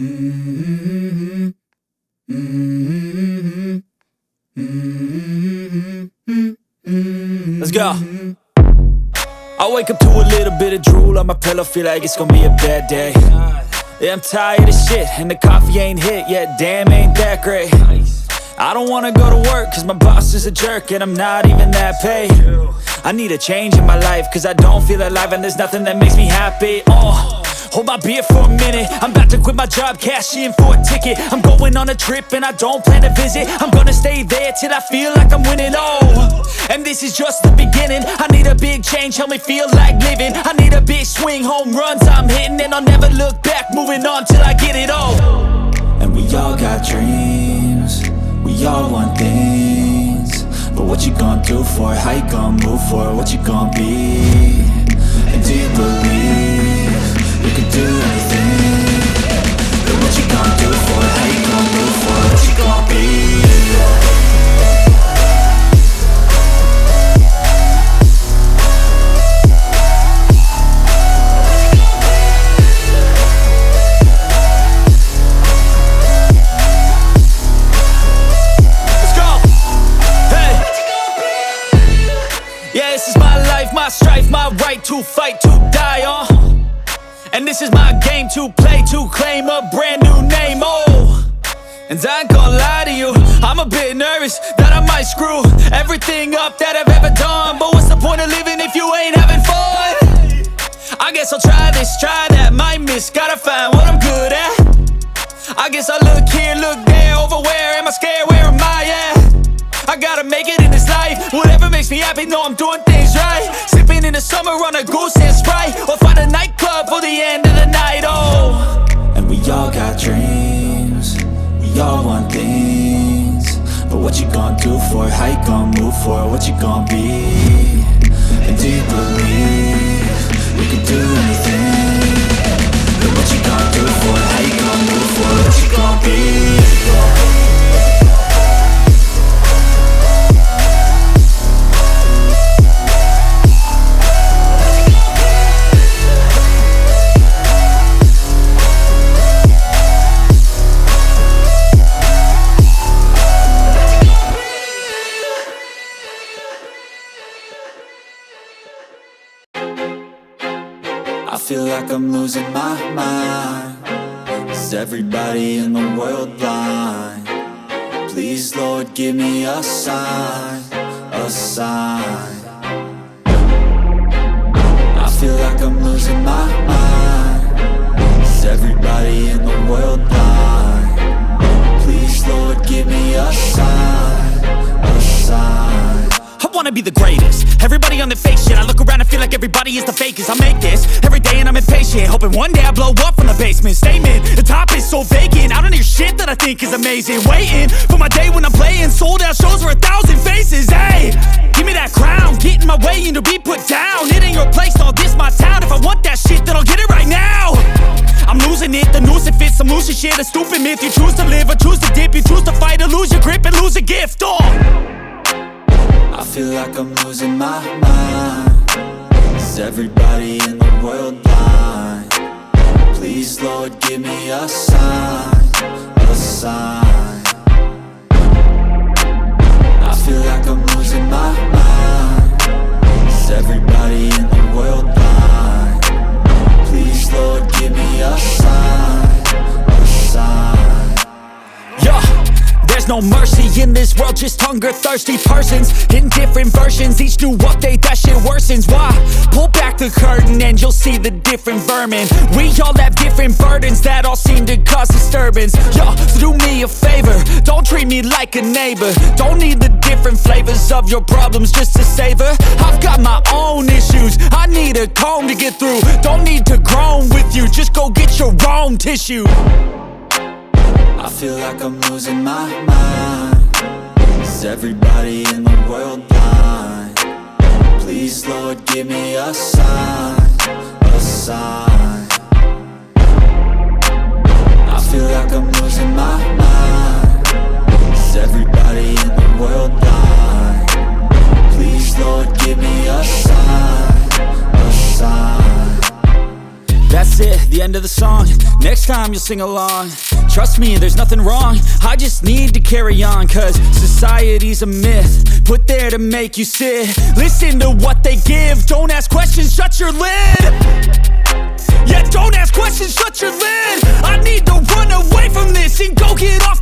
Mm-hmm. Mm-hmm. Mm-hmm. Let's go. I wake up to a little bit of drool on my pillow, feel like it's gonna be a bad day. Yeah, I'm tired of shit, and the coffee ain't hit yet, damn, ain't that great. I don't wanna go to work, cause my boss is a jerk, and I'm not even that paid. I need a change in my life, cause I don't feel alive, and there's nothing that makes me happy. Hold my beer for a minute, I'm about to quit my job, cash in for a ticket. I'm going on a trip and I don't plan to visit. I'm gonna stay there till I feel like I'm winning, and this is just the beginning. I need a big change, help me feel like living. I need a big swing, home runs I'm hitting, and I'll never look back, moving on till I get it all. And we all got dreams, we all want things, but what you gonna do for it? How you gonna move for it? What you gonna be? And do you believe you can do anything? But what you gonna do for it? How you gonna move for it? What you gonna be? Let's go! Hey! Yeah, this is my life, my strife, my right to fight, to die, and this is my game to play, to claim a brand new name, and I ain't gonna lie to you, I'm a bit nervous that I might screw everything up that I've ever done. But what's the point of living if you ain't having fun? I guess I'll try this, try that, might miss, gotta find what I'm good at. I guess I look here, look there, over where am I scared, where am I at? I gotta make it in this life, whatever makes me happy, know I'm doing things right. Sipping in the summer on a goose and Sprite, or find a nightclub for the end of the night, And we all got dreams, we all want things, but what you gonna do for it? How you gonna move for it? What you gonna be? And do you believe you can do anything? But what you gonna do for it? How you gonna move for it? What you gonna be? I feel like I'm losing my mind. Is everybody in the world blind? Please, Lord, give me a sign, a sign. I feel like I'm losing my mind. Is everybody in the world blind? Please, Lord, give me a sign, a sign. I wanna be the greatest, everybody on the fake shit. I look around and feel like everybody is the fakest. I make this every day and I'm impatient, hoping one day I blow up from the basement. Statement, the top is so vacant, I don't hear shit that I think is amazing. Waiting for my day when I'm playing sold out shows for 1,000 faces. Hey, give me that crown, get in my way and to be put down. It ain't your place, no, this my town. If I want that shit, then I'll get it right now. I'm losing it, the noose it fits, I'm losing shit. A stupid myth, you choose to live or choose to dip. You choose to fight or lose your grip and lose a gift, I feel like I'm losing my mind. Is everybody in the world blind? Please, Lord, give me a sign, a sign. I feel like I'm losing my mind. Is everybody in the world blind? Please, Lord, give me a sign, a sign. Yeah. There's no mercy in this world, just hunger-thirsty persons in different versions. Each new update, that shit worsens. Why? Pull back the curtain and you'll see the different vermin. We all have different burdens that all seem to cause disturbance. Yo, so do me a favor, don't treat me like a neighbor. Don't need the different flavors of your problems just to savor. I've got my own issues, I need a comb to get through. Don't need to groan with you, just go get your own tissue. I feel like I'm losing my mind. Is everybody in the world blind? Please, Lord, give me a sign, a sign. I feel like I'm losing my mind. Is everybody in the world blind? Please, Lord, give me a sign, a sign. That's it, the end of the song. Next time you'll sing along. Trust me, there's nothing wrong. I just need to carry on, cause society's a myth put there to make you sit. Listen to what they give. Don't ask questions, shut your lid. Yeah, don't ask questions, shut your lid. I need to run away from this and go get off